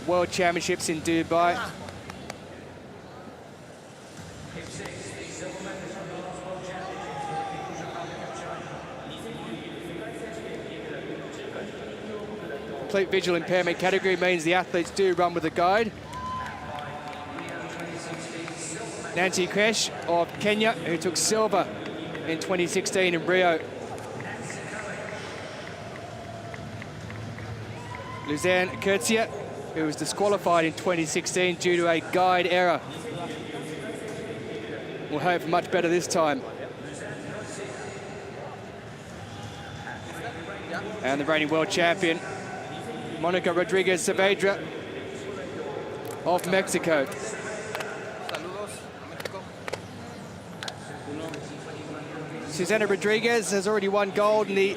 World Championships in Dubai. Complete visual impairment category means the athletes do run with a guide. Nancy KOECH of Kenya, who took silver in 2016 in Rio. Louzanne COETZEE, who was disqualified in 2016 due to a guide error. We'll hope for much better this time. And the reigning world champion, Monica Rodriguez Saavedra of Mexico. Susana Rodriguez has already won gold in the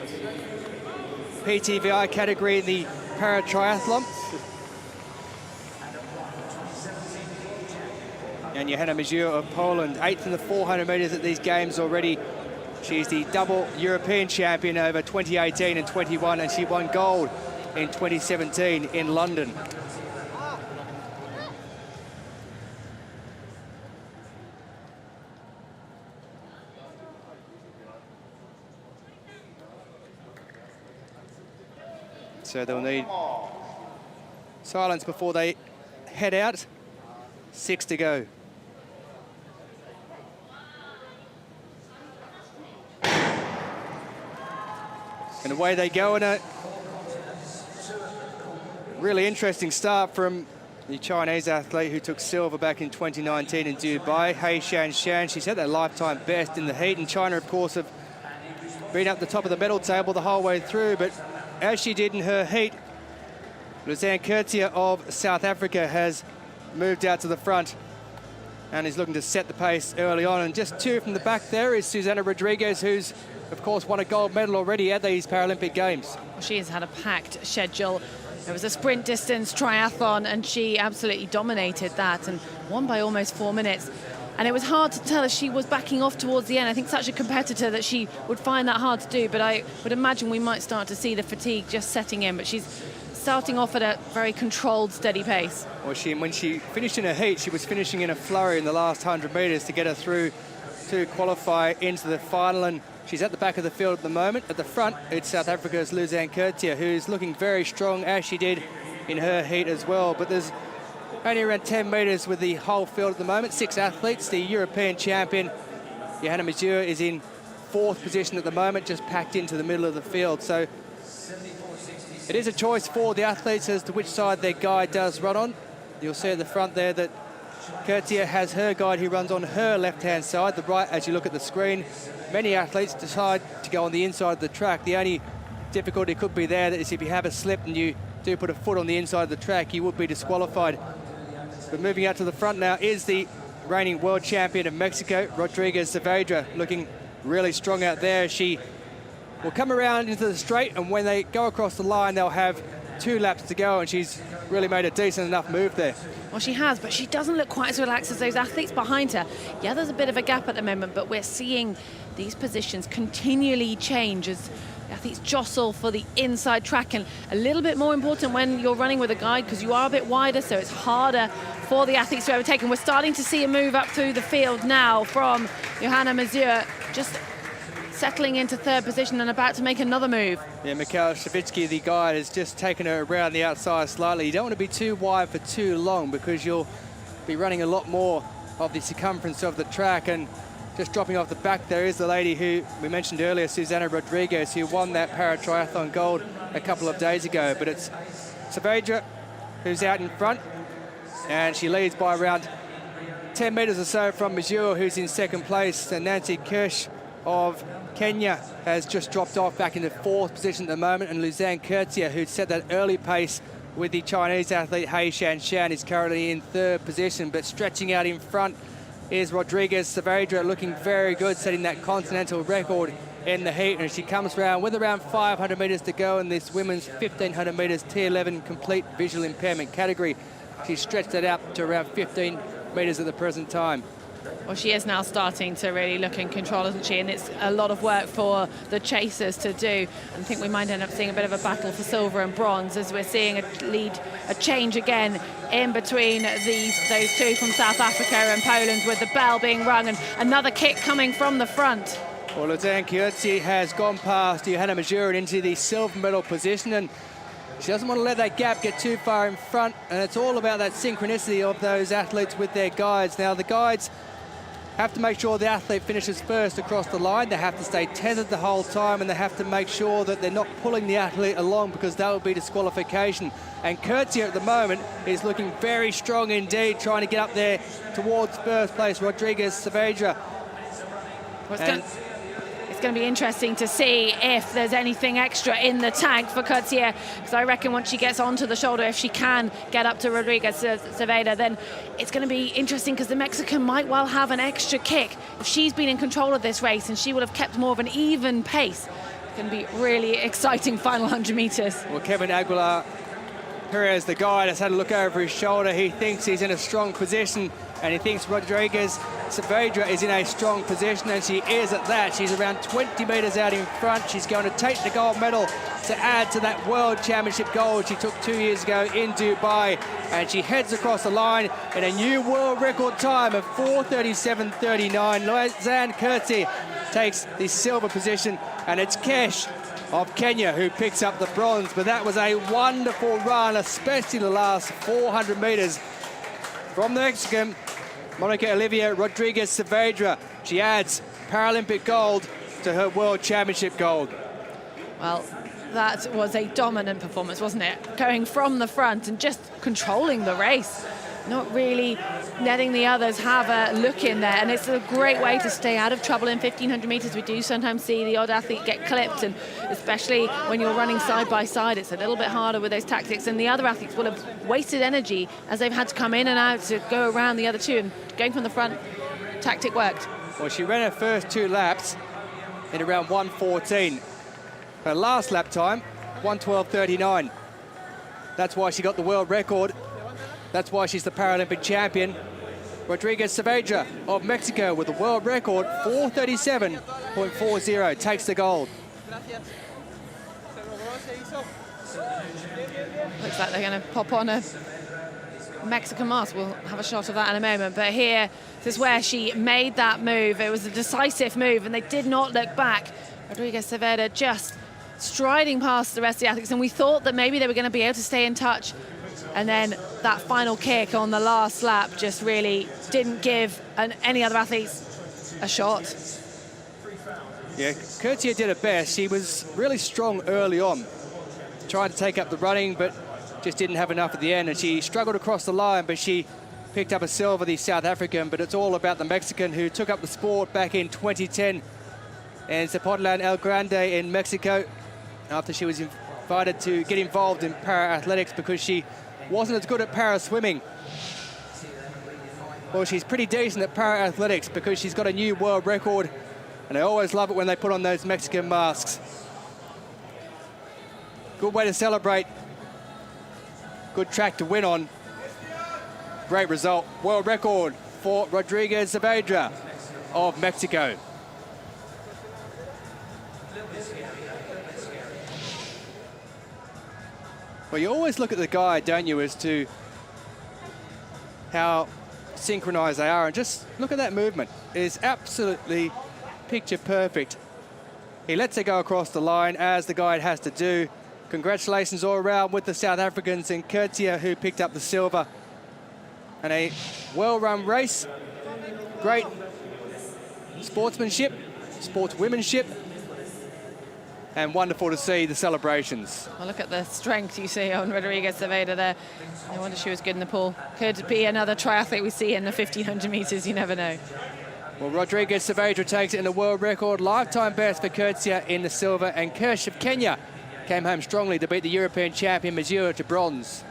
PTVI category in the para-triathlon. And Joanna Mazur of Poland, 8th in the 400 metres at these games already. She's the double European champion over 2018 and 21, and she won gold in 2017 in London. So they'll need silence before they head out. 6 to go. And away they go in a really interesting start from the Chinese athlete who took silver back in 2019 in Dubai, He Shanshan. She set that lifetime best in the heat, and China, of course, have been up the top of the medal table the whole way through, but as she did in her heat, Louzanne COETZEE of South Africa has moved out to the front and is looking to set the pace early on. And just two from the back there is Susana Rodriguez, who's, of course, won a gold medal already at these Paralympic Games. She has had a packed schedule. It was a sprint distance triathlon, and she absolutely dominated that and won by almost 4 minutes. And it was hard to tell as she was backing off towards the end. I think such a competitor that she would find that hard to do, but I would imagine we might start to see the fatigue just setting in, but she's starting off at a very controlled, steady pace. Well, when she finished in her heat, she was finishing in a flurry in the last 100 metres to get her through to qualify into the final, and she's at the back of the field at the moment. At the front, it's South Africa's Louzanne COETZEE, who's looking very strong, as she did in her heat as well. But there's only around 10 metres with the whole field at the moment. 6 athletes. The European champion, Joanna Mazur, is in 4th position at the moment, just packed into the middle of the field. So it is a choice for the athletes as to which side their guide does run on. You'll see at the front there that COETZEE has her guide who runs on her left-hand side. The right, as you look at the screen, many athletes decide to go on the inside of the track. The only difficulty could be there that is if you have a slip and you do put a foot on the inside of the track, you would be disqualified. But moving out to the front now is the reigning world champion of Mexico, Rodriguez Saavedra, looking really strong out there. She will come around into the straight, and when they go across the line, they'll have 2 laps to go, and she's really made a decent enough move there. Well, she has, but she doesn't look quite as relaxed as those athletes behind her. Yeah, there's a bit of a gap at the moment, but we're seeing these positions continually change as the athletes jostle for the inside track, and a little bit more important when you're running with a guide because you are a bit wider, so it's harder for the athletes to overtake. And we're starting to see a move up through the field now from Joanna Mazur, just settling into 3rd position and about to make another move. Yeah, Mikhail Shavitsky, the guide, has just taken her around the outside slightly. You don't want to be too wide for too long because you'll be running a lot more of the circumference of the track. And just dropping off the back there is the lady who we mentioned earlier, Susana Rodriguez, who won that para-triathlon gold a couple of days ago. But it's Saavedra who's out in front, and she leads by around 10 metres or so from Mazur, who's in 2nd place. And Nancy KOECH of Kenya has just dropped off back into 4th position at the moment, and Louzanne COETZEE, who'd set that early pace with the Chinese athlete He Shanshan, is currently in 3rd position. But stretching out in front is Rodriguez Saavedra, looking very good, setting that continental record in the heat. And she comes around with around 500 metres to go in this women's 1500 metres T11 complete visual impairment category. She's stretched it out to around 15 metres at the present time. Well, she is now starting to really look in control, isn't she? And it's a lot of work for the chasers to do. I think we might end up seeing a bit of a battle for silver and bronze, as we're seeing a change again in between those two from South Africa and Poland, with the bell being rung and another kick coming from the front. Well, Louzanne Coetzee has gone past Joanna Mazur into the silver medal position, and she doesn't want to let that gap get too far in front, and it's all about that synchronicity of those athletes with their guides. Now, the guides have to make sure the athlete finishes first across the line. They have to stay tethered the whole time, and they have to make sure that they're not pulling the athlete along, because that would be disqualification. And Coetzee at the moment is looking very strong indeed, trying to get up there towards first place. RODRIGUEZ SAAVEDRA. It's going to be interesting to see if there's anything extra in the tank for Coetzee, because I reckon once she gets onto the shoulder, if she can get up to RODRIGUEZ SAAVEDRA, then it's going to be interesting, because the Mexican might well have an extra kick. If she's been in control of this race and she would have kept more of an even pace, it's going to be really exciting final 100 meters. Well, Kevin Aguilar Perez, the guide, has had a look over his shoulder. He thinks he's in a strong position, and he thinks RODRIGUEZ SAAVEDRA is in a strong position, and she is at that. She's around 20 metres out in front. She's going to take the gold medal to add to that World Championship gold she took 2 years ago in Dubai, and she heads across the line in a new world record time of 4:37.39. Louzanne Coetzee takes the silver position, and it's CHN of Kenya who picks up the bronze. But that was a wonderful run, especially the last 400 metres from the Mexican, Monica Olivia RODRIGUEZ SAAVEDRA. She adds Paralympic gold to her World Championship gold. Well, that was a dominant performance, wasn't it? Going from the front and just controlling the race, not really letting the others have a look in there. And it's a great way to stay out of trouble in 1,500 metres. We do sometimes see the odd athlete get clipped, and especially when you're running side by side, it's a little bit harder with those tactics. And the other athletes will have wasted energy as they've had to come in and out to go around the other two. And going from the front, tactic worked. Well, she ran her first 2 laps in around 1:14. Her last lap time, 1:12.39. That's why she got the world record. That's why she's the Paralympic champion. RODRIGUEZ SAAVEDRA of Mexico with a world record, 4:37.40, takes the gold. Looks like they're going to pop on a Mexican mask. We'll have a shot of that in a moment. But here, this is where she made that move. It was a decisive move, and they did not look back. RODRIGUEZ SAAVEDRA just striding past the rest of the athletes, and we thought that maybe they were going to be able to stay in touch. And then that final kick on the last lap just really didn't give any other athletes a shot. Yeah, Coetzee did her best. She was really strong early on, trying to take up the running, but just didn't have enough at the end. And she struggled across the line, but she picked up a silver, the South African. But it's all about the Mexican, who took up the sport back in 2010 in Zapotlán El Grande in Mexico, after she was invited to get involved in para-athletics because she wasn't as good at para-swimming. Well, she's pretty decent at para-athletics because she's got a new world record, and I always love it when they put on those Mexican masks. Good way to celebrate. Good track to win on. Great result. World record for RODRIGUEZ SAAVEDRA of Mexico. Well, you always look at the guide, don't you, as to how synchronized they are, and just look at that movement. It is absolutely picture perfect. He lets her go across the line, as the guide has to do. Congratulations all around with the South Africans and Coetzee, who picked up the silver. And a well-run race. Great sportsmanship, sportswomanship, and wonderful to see the celebrations. Well, look at the strength you see on RODRIGUEZ SAAVEDRA there. No wonder she was good in the pool. Could be another triathlete we see in the 1,500 metres, you never know. Well, RODRIGUEZ SAAVEDRA takes it in the world record, lifetime best for Coetzee in the silver, and CHN of Kenya came home strongly to beat the European champion Mazur to bronze.